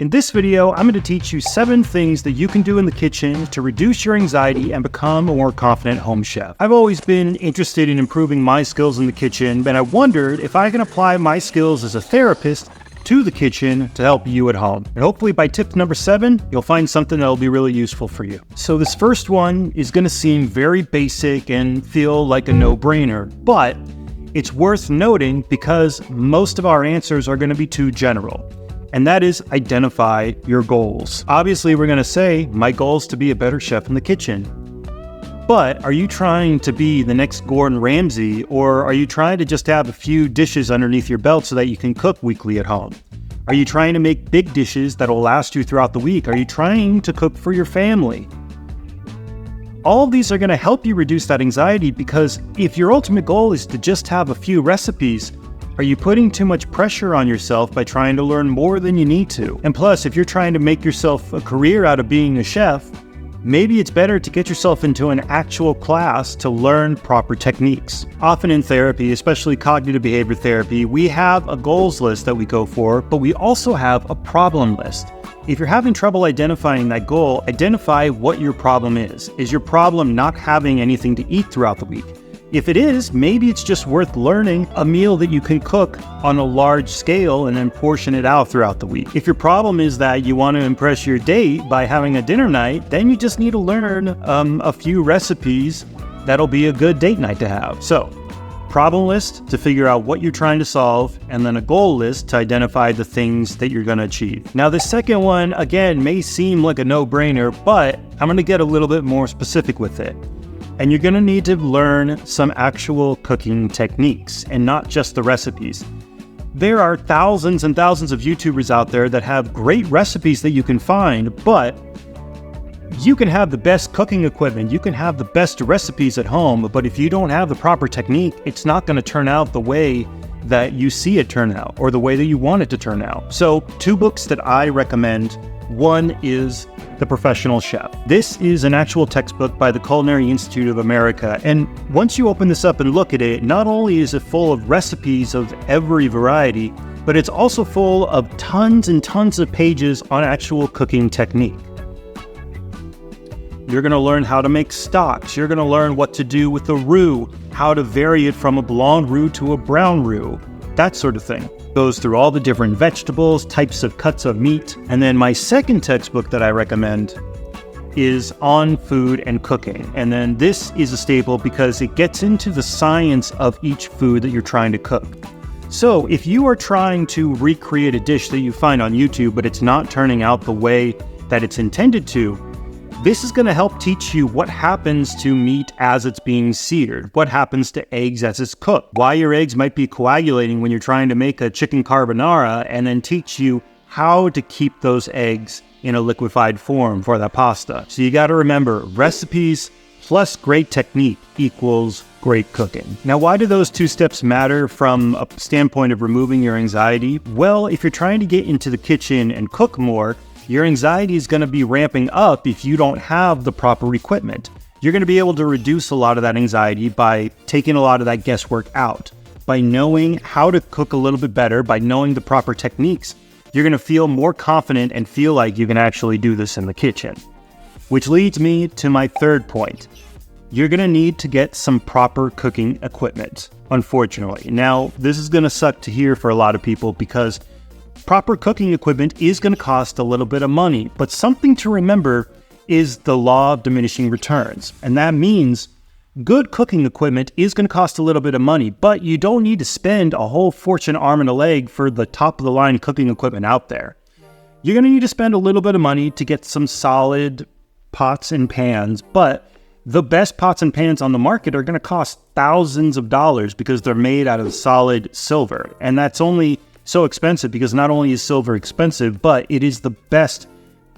In this video, I'm going to teach you 7 things that you can do in the kitchen to reduce your anxiety and become a more confident home chef. I've always been interested in improving my skills in the kitchen, and I wondered if I can apply my skills as a therapist to the kitchen to help you at home. And hopefully by tip number 7, you'll find something that'll be really useful for you. So this first one is going to seem very basic and feel like a no-brainer, but it's worth noting because most of our answers are going to be too general. And that is identify your goals. Obviously, we're going to say, my goal is to be a better chef in the kitchen. But are you trying to be the next Gordon Ramsay, or are you trying to just have a few dishes underneath your belt so that you can cook weekly at home? Are you trying to make big dishes that will last you throughout the week? Are you trying to cook for your family? All of these are going to help you reduce that anxiety, because if your ultimate goal is to just have a few recipes, are you putting too much pressure on yourself by trying to learn more than you need to? And plus, if you're trying to make yourself a career out of being a chef, maybe it's better to get yourself into an actual class to learn proper techniques. Often in therapy, especially cognitive behavior therapy, we have a goals list that we go for, but we also have a problem list. If you're having trouble identifying that goal, identify what your problem is. Is your problem not having anything to eat throughout the week? If it is, maybe it's just worth learning a meal that you can cook on a large scale and then portion it out throughout the week. If your problem is that you want to impress your date by having a dinner night, then you just need to learn a few recipes that'll be a good date night to have. So, problem list to figure out what you're trying to solve, and then a goal list to identify the things that you're going to achieve. Now, the second one, again, may seem like a no-brainer, but I'm going to get a little bit more specific with it. And you're going to need to learn some actual cooking techniques and not just the recipes. There are thousands and thousands of YouTubers out there that have great recipes that you can find, but you can have the best cooking equipment, you can have the best recipes at home, but if you don't have the proper technique, it's not going to turn out the way that you see it turn out or the way that you want it to turn out. So 2 books that I recommend. One is The Professional Chef. This is an actual textbook by the Culinary Institute of America. And once you open this up and look at it, not only is it full of recipes of every variety, but it's also full of tons and tons of pages on actual cooking technique. You're going to learn how to make stocks. You're going to learn what to do with a roux, how to vary it from a blonde roux to a brown roux, that sort of thing. Goes through all the different vegetables, types of cuts of meat. And then my second textbook that I recommend is On Food and Cooking. And then this is a staple because it gets into the science of each food that you're trying to cook. So if you are trying to recreate a dish that you find on YouTube, but it's not turning out the way that it's intended to, this is going to help teach you what happens to meat as it's being seared, what happens to eggs as it's cooked, why your eggs might be coagulating when you're trying to make a chicken carbonara, and then teach you how to keep those eggs in a liquefied form for that pasta. So you got to remember, recipes plus great technique equals great cooking. Now, why do those 2 steps matter from a standpoint of removing your anxiety? Well, if you're trying to get into the kitchen and cook more, your anxiety is going to be ramping up if you don't have the proper equipment. You're going to be able to reduce a lot of that anxiety by taking a lot of that guesswork out. By knowing how to cook a little bit better, by knowing the proper techniques, you're going to feel more confident and feel like you can actually do this in the kitchen. Which leads me to my third point. You're going to need to get some proper cooking equipment, unfortunately. Now, this is going to suck to hear for a lot of people because proper cooking equipment is going to cost a little bit of money, but something to remember is the law of diminishing returns. And that means good cooking equipment is going to cost a little bit of money, but you don't need to spend a whole fortune, arm and a leg for the top of the line cooking equipment out there. You're going to need to spend a little bit of money to get some solid pots and pans, but the best pots and pans on the market are going to cost thousands of dollars because they're made out of solid silver. And that's only so expensive because not only is silver expensive, but it is the best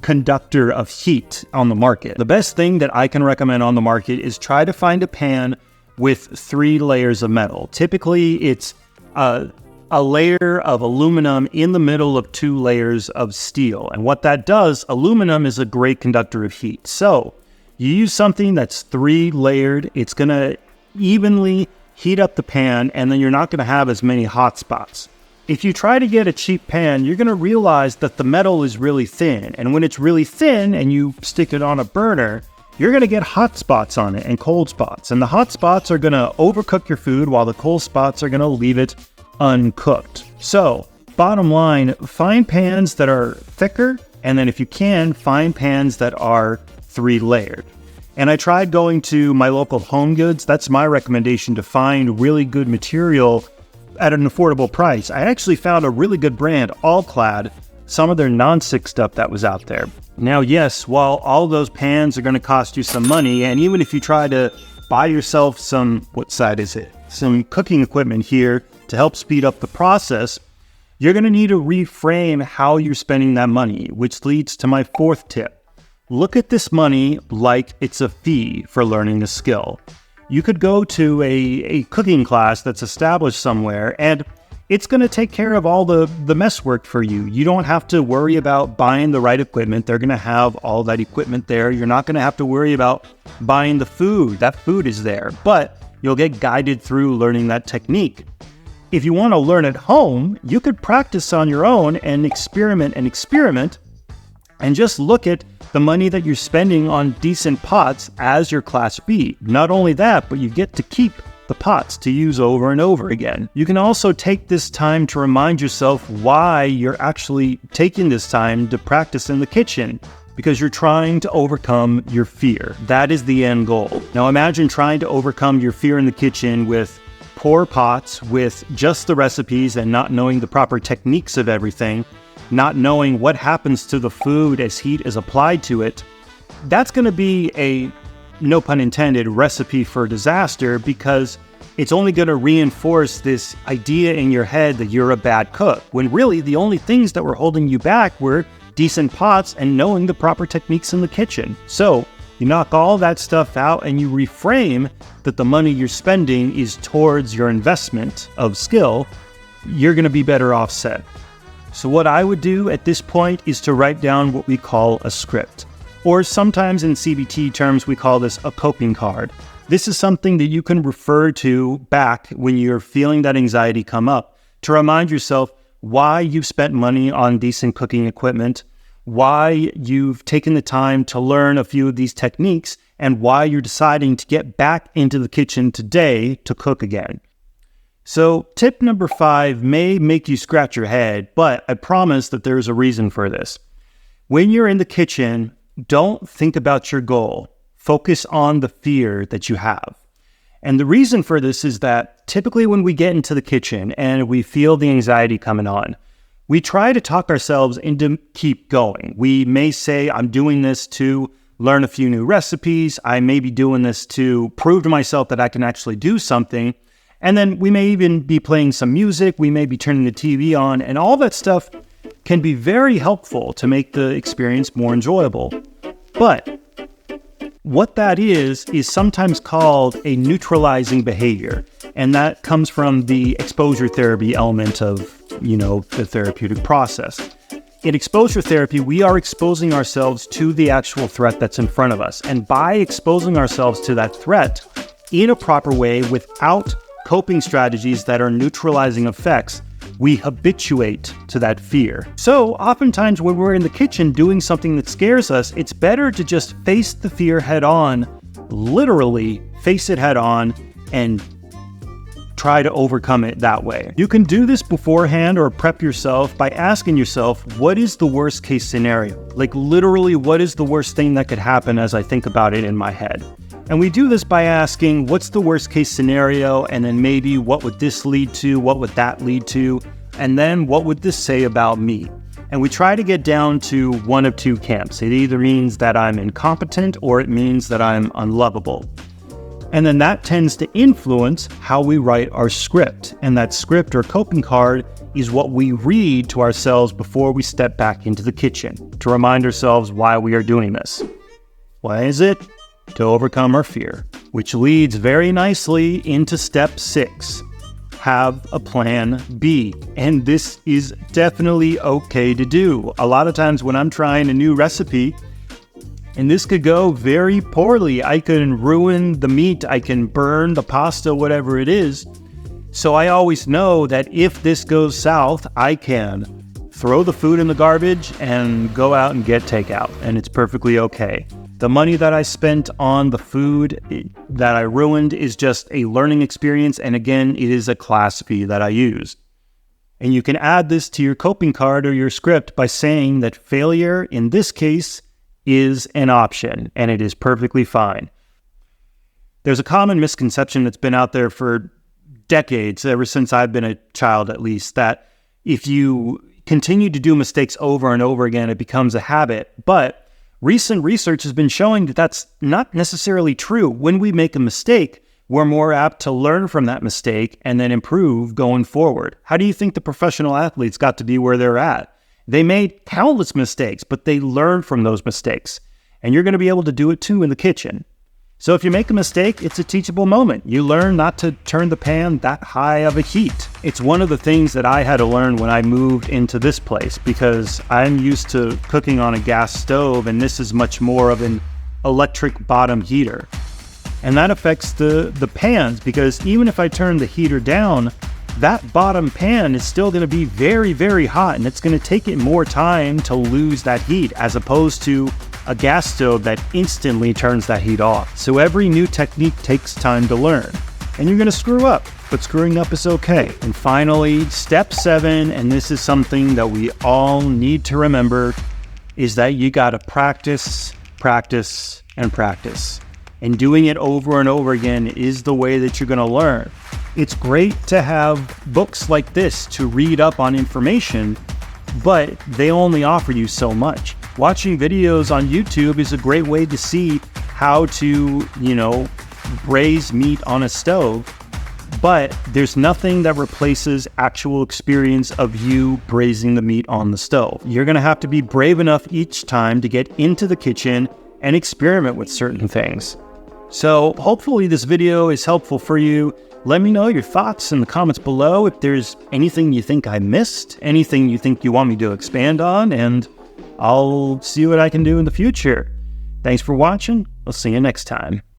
conductor of heat on the market. The best thing that I can recommend on the market is try to find a pan with 3 layers of metal. Typically, it's a layer of aluminum in the middle of 2 layers of steel. And what that does, aluminum is a great conductor of heat. So you use something that's 3 layered, it's going to evenly heat up the pan, and then you're not going to have as many hot spots. If you try to get a cheap pan, you're going to realize that the metal is really thin. And when it's really thin and you stick it on a burner, you're going to get hot spots on it and cold spots. And the hot spots are going to overcook your food while the cold spots are going to leave it uncooked. So, bottom line, find pans that are thicker. And then if you can, find pans that are 3-layered. And I tried going to my local Home Goods. That's my recommendation, to find really good material at an affordable price. I actually found a really good brand, All-Clad, some of their non-stick stuff that was out there. Now, yes, while all those pans are going to cost you some money, and even if you try to buy yourself some cooking equipment here to help speed up the process, you're going to need to reframe how you're spending that money, which leads to my 4th tip. Look at this money like it's a fee for learning the skill. You could go to a cooking class that's established somewhere, and it's going to take care of all the mess work for you. You don't have to worry about buying the right equipment. They're going to have all that equipment there. You're not going to have to worry about buying the food. That food is there, but you'll get guided through learning that technique. If you want to learn at home, you could practice on your own and experiment and just look at the money that you're spending on decent pots as your class fee. Not only that, but you get to keep the pots to use over and over again. You can also take this time to remind yourself why you're actually taking this time to practice in the kitchen, because you're trying to overcome your fear. That is the end goal. Now imagine trying to overcome your fear in the kitchen with poor pots, with just the recipes and not knowing the proper techniques of everything, not knowing what happens to the food as heat is applied to it. That's going to be a, no pun intended, recipe for disaster, because it's only going to reinforce this idea in your head that you're a bad cook, when really the only things that were holding you back were decent pots and knowing the proper techniques in the kitchen. So you knock all that stuff out and you reframe that the money you're spending is towards your investment of skill, you're going to be better off set. So what I would do at this point is to write down what we call a script, or sometimes in CBT terms, we call this a coping card. This is something that you can refer to back when you're feeling that anxiety come up, to remind yourself why you've spent money on decent cooking equipment, why you've taken the time to learn a few of these techniques, and why you're deciding to get back into the kitchen today to cook again. So tip number 5 may make you scratch your head, but I promise that there's a reason for this. When you're in the kitchen, don't think about your goal. Focus on the fear that you have. And the reason for this is that typically when we get into the kitchen and we feel the anxiety coming on, we try to talk ourselves into keep going. We may say, I'm doing this to learn a few new recipes. I may be doing this to prove to myself that I can actually do something. And then we may even be playing some music. We may be turning the TV on, and all that stuff can be very helpful to make the experience more enjoyable. But what that is sometimes called a neutralizing behavior. And that comes from the exposure therapy element of, the therapeutic process. In exposure therapy, we are exposing ourselves to the actual threat that's in front of us. And by exposing ourselves to that threat in a proper way without coping strategies that are neutralizing effects, we habituate to that fear. So oftentimes when we're in the kitchen doing something that scares us, it's better to just face the fear head on, literally face it head on, and try to overcome it that way. You can do this beforehand or prep yourself by asking yourself, what is the worst case scenario? Like literally, what is the worst thing that could happen as I think about it in my head? And we do this by asking, what's the worst case scenario? And then maybe what would this lead to? What would that lead to? And then what would this say about me? And we try to get down to one of two camps. It either means that I'm incompetent or it means that I'm unlovable. And then that tends to influence how we write our script. And that script or coping card is what we read to ourselves before we step back into the kitchen to remind ourselves why we are doing this. Why is it? To overcome our fear, which leads very nicely into step 6. Have a plan B. And this is definitely okay to do. A lot of times when I'm trying a new recipe, and this could go very poorly. I can ruin the meat, I can burn the pasta, whatever it is. So I always know that if this goes south, I can throw the food in the garbage and go out and get takeout, and it's perfectly okay. The money that I spent on the food that I ruined is just a learning experience, and again, it is a class fee that I use. And you can add this to your coping card or your script by saying that failure, in this case, is an option, and it is perfectly fine. There's a common misconception that's been out there for decades, ever since I've been a child at least, that if you continue to do mistakes over and over again, it becomes a habit. But recent research has been showing that that's not necessarily true. When we make a mistake, we're more apt to learn from that mistake and then improve going forward. How do you think the professional athletes got to be where they're at? They made countless mistakes, but they learned from those mistakes. And you're going to be able to do it too in the kitchen. So if you make a mistake, it's a teachable moment. You learn not to turn the pan that high of a heat. It's one of the things that I had to learn when I moved into this place, because I'm used to cooking on a gas stove, and this is much more of an electric bottom heater. And that affects the pans, because even if I turn the heater down, that bottom pan is still going to be very, very hot, and it's going to take it more time to lose that heat, as opposed to a gas stove that instantly turns that heat off. So every new technique takes time to learn, and you're going to screw up, but screwing up is okay. And finally, step 7, and this is something that we all need to remember, is that you got to practice, practice, and practice. And doing it over and over again is the way that you're going to learn. It's great to have books like this to read up on information, but they only offer you so much. Watching videos on YouTube is a great way to see how to, braise meat on a stove, but there's nothing that replaces actual experience of you braising the meat on the stove. You're going to have to be brave enough each time to get into the kitchen and experiment with certain things. So hopefully this video is helpful for you. Let me know your thoughts in the comments below. If there's anything you think I missed, anything you think you want me to expand on, and I'll see what I can do in the future. Thanks for watching. I'll see you next time.